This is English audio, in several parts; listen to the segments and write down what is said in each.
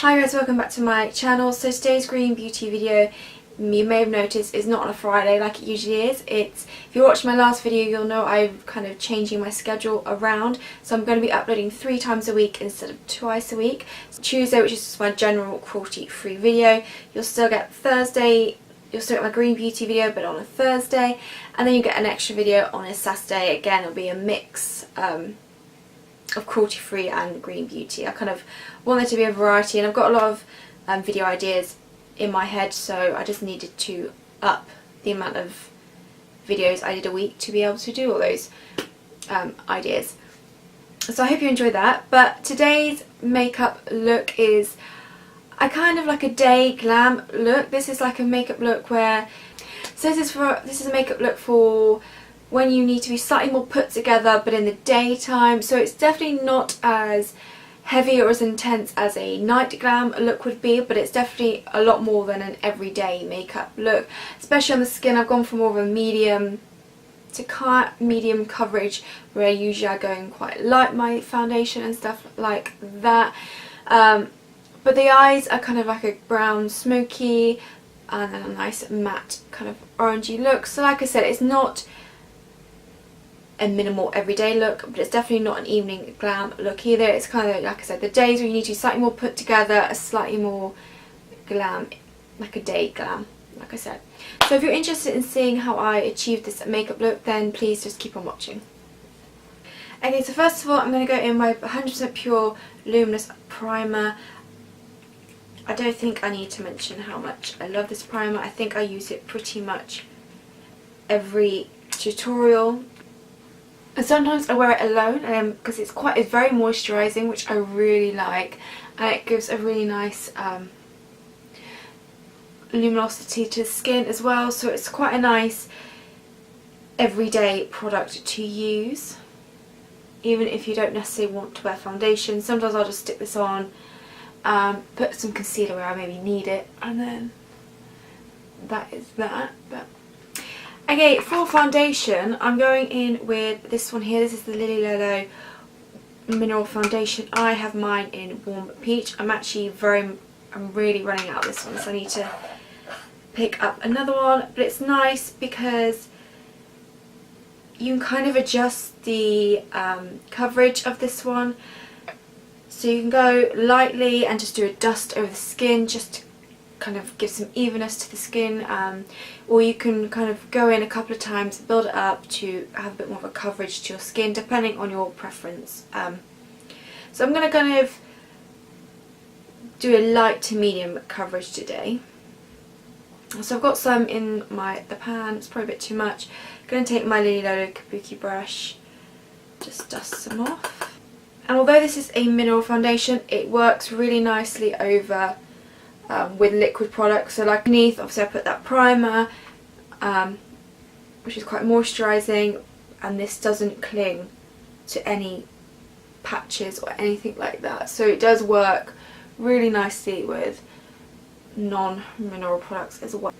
Hi guys, welcome back to my channel. So today's green beauty video, you may have noticed, is not on a Friday like it usually is. If you watched my last video, you'll know I'm kind of changing my schedule around. So I'm going to be uploading 3 times a week instead of twice a week. So Tuesday, which is just my general cruelty-free video, you'll still get Thursday. You'll still get my green beauty video, but on a Thursday, and then you get an extra video on a Saturday. Again, it'll be a mix of cruelty-free and green beauty. I kind of want there to be a variety, and I've got a lot of video ideas in my head, so I just needed to up the amount of videos I did a week to be able to do all those ideas. So I hope you enjoyed that. But today's makeup look is I kind of like a day glam look. This is like a makeup look where, so this is a makeup look for when you need to be slightly more put together but in the daytime. So it's definitely not as heavy or as intense as a night glam look would be, but it's definitely a lot more than an everyday makeup look. Especially on the skin, I've gone for more of a medium to medium coverage, where usually I go in quite light my foundation and stuff like that. But the eyes are kind of like a brown smoky and then a nice matte kind of orangey look. So like I said, it's not a minimal everyday look, but it's definitely not an evening glam look either. It's kind of, like I said, the days where you need to be slightly more put together, a slightly more glam, like a day glam, like I said. So if you're interested in seeing how I achieved this makeup look, then please just keep on watching. Okay, so first of all, I'm going to go in my 100% Pure Luminous Primer. I don't think I need to mention how much I love this primer. I think I use it pretty much every tutorial. And sometimes I wear it alone because it's very moisturising, which I really like, and it gives a really nice luminosity to the skin as well. So it's quite a nice everyday product to use, even if you don't necessarily want to wear foundation. Sometimes I'll just stick this on, put some concealer where I maybe need it, and then that is that. But okay, for foundation, I'm going in with this one here. This is the Lily Lolo Mineral Foundation. I have mine in Warm Peach. I'm really running out of this one, so I need to pick up another one. But it's nice because you can kind of adjust the coverage of this one. So you can go lightly and just do a dust over the skin, just to kind of give some evenness to the skin, or you can kind of go in a couple of times, build it up to have a bit more of a coverage to your skin, depending on your preference. So I'm going to kind of do a light to medium coverage today. So I've got some in the pan. It's probably a bit too much. I'm going to take my Lily Lolo Kabuki brush, just dust some off. And although this is a mineral foundation, it works really nicely over with liquid products. So like underneath, obviously I put that primer, which is quite moisturising, and this doesn't cling to any patches or anything like that. So it does work really nicely with non-mineral products as well.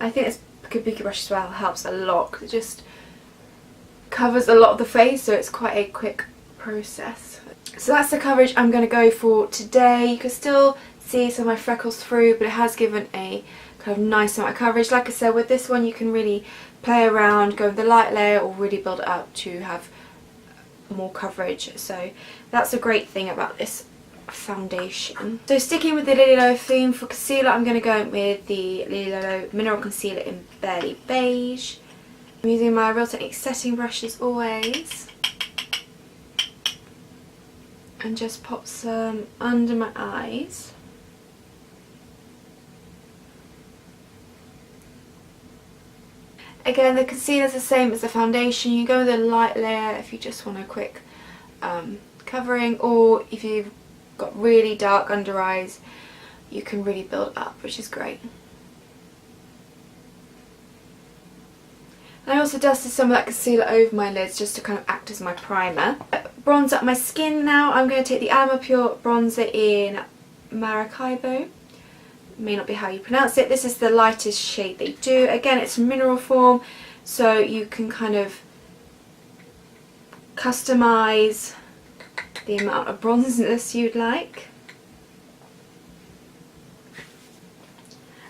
I think this Kabuki brush as well helps a lot, because it just covers a lot of the face, so it's quite a quick process. So that's the coverage I'm going to go for today. You can still see some of my freckles through, but it has given a kind of nice amount of coverage. Like I said, with this one you can really play around, go with the light layer, or really build it up to have more coverage. So that's a great thing about this foundation. So sticking with the Lily Lolo theme, for concealer I'm going to go in with the Lily Lolo Mineral Concealer in Barely Beige. I'm using my Real Technique setting brush as always, and just pop some under my eyes. Again, the concealer is the same as the foundation. You go with a light layer if you just want a quick covering, or if you've got really dark under eyes, you can really build up, which is great. And I also dusted some of that concealer over my lids just to kind of act as my primer. Bronze up my skin now. I'm going to take the Alma Pure bronzer in Maracaibo. May not be how you pronounce it. This is the lightest shade they do. Again, it's mineral form, so you can kind of customize the amount of bronziness you'd like.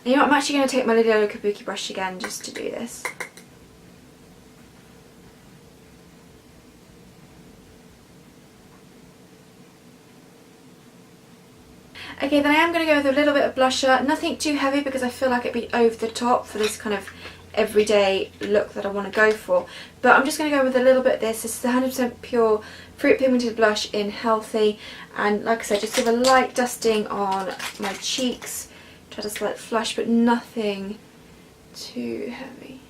And you know what, I'm actually going to take my little kabuki brush again just to do this. Okay, then I am going to go with a little bit of blusher, nothing too heavy because I feel like it'd be over the top for this kind of everyday look that I want to go for. But I'm just going to go with a little bit of this. This is 100% pure fruit pigmented blush in Healthy, and like I said, just give a light dusting on my cheeks, try to slight flush but nothing too heavy.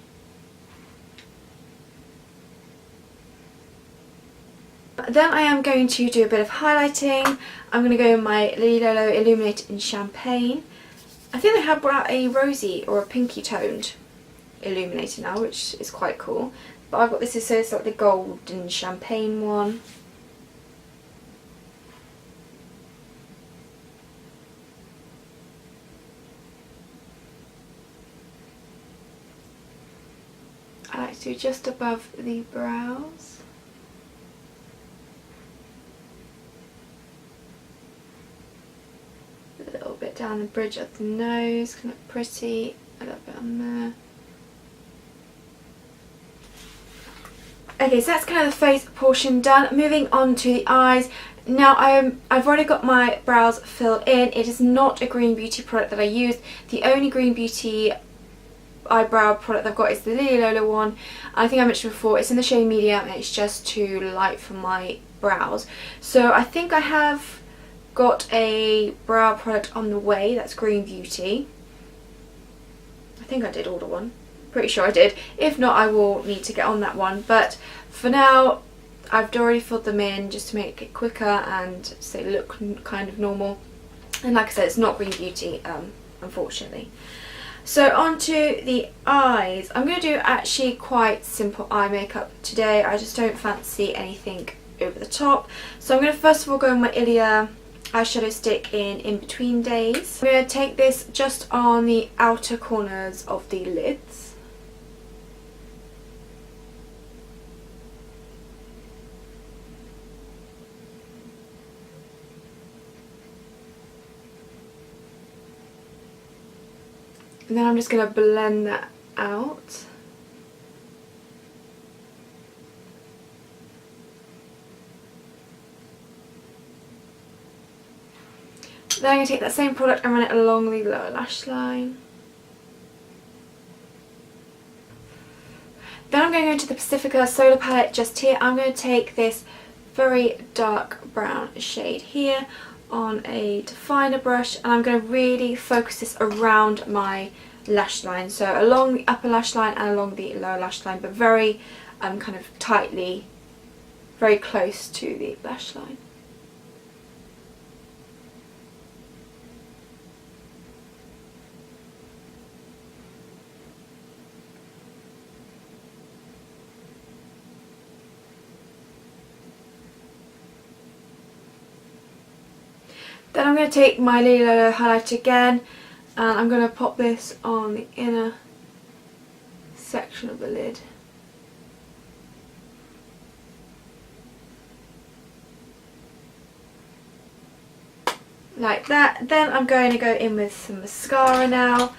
Then I am going to do a bit of highlighting. I'm going to go with my Lily Lolo Illuminated in Champagne. I think they have brought out a rosy or a pinky toned illuminator now, which is quite cool. But I've got this, so it's like the golden champagne one. I like to do just above the brows. A little bit down the bridge of the nose, kind of pretty. A little bit on there. Okay, so that's kind of the face portion done. Moving on to the eyes. Now I've already got my brows filled in. It is not a Green Beauty product that I used. The only Green Beauty eyebrow product I've got is the Lily Lolo one. I think I mentioned before, it's in the shade medium and it's just too light for my brows. So I think I have got a brow product on the way that's Green Beauty. I think I did order one. Pretty sure I did. If not, I will need to get on that one. But for now, I've already filled them in just to make it quicker and so they look kind of normal. And like I said, it's not Green Beauty, unfortunately. So onto the eyes. I'm going to do actually quite simple eye makeup today. I just don't fancy anything over the top. So I'm going to first of all go with my Ilia eyeshadow stick in Between Days. I'm going to take this just on the outer corners of the lids. And then I'm just going to blend that out. Then I'm going to take that same product and run it along the lower lash line. Then I'm going to go into the Pacifica Solar Palette just here. I'm going to take this very dark brown shade here on a definer brush, and I'm going to really focus this around my lash line, so along the upper lash line and along the lower lash line, but very kind of tightly, very close to the lash line. Then I'm going to take my Lily Lolo highlighter again, and I'm going to pop this on the inner section of the lid. Like that. Then I'm going to go in with some mascara now.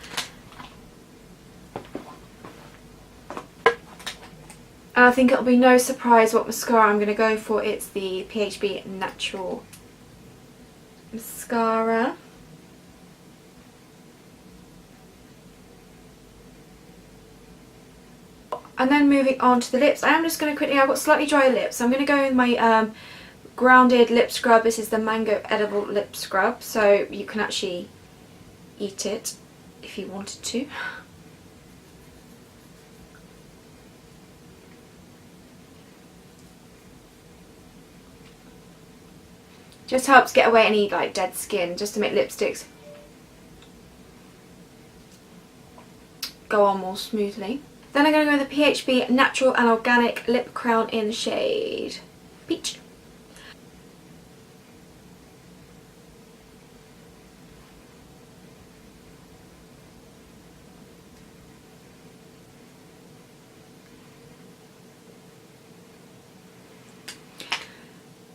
And I think it'll be no surprise what mascara I'm going to go for. It's the PHB Natural Mascara. And then moving on to the lips, I am just going to quickly, I've got slightly dry lips, so I'm going to go in my grounded lip scrub. This is the Mango Edible Lip Scrub, so you can actually eat it if you wanted to. Just helps get away any like dead skin, just to make lipsticks go on more smoothly. Then I'm going to go with the PHB Natural and Organic Lip Crown in the shade Peach.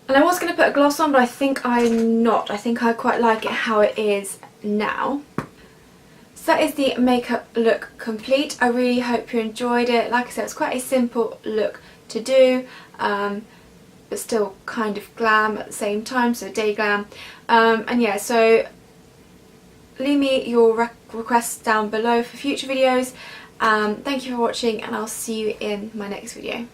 And I was going to put a gloss on, but I think I'm not. I think I quite like it how it is now. So that is the makeup look complete. I really hope you enjoyed it. Like I said, it's quite a simple look to do, but still kind of glam at the same time, so day glam. And yeah, so leave me your requests down below for future videos. Thank you for watching, and I'll see you in my next video.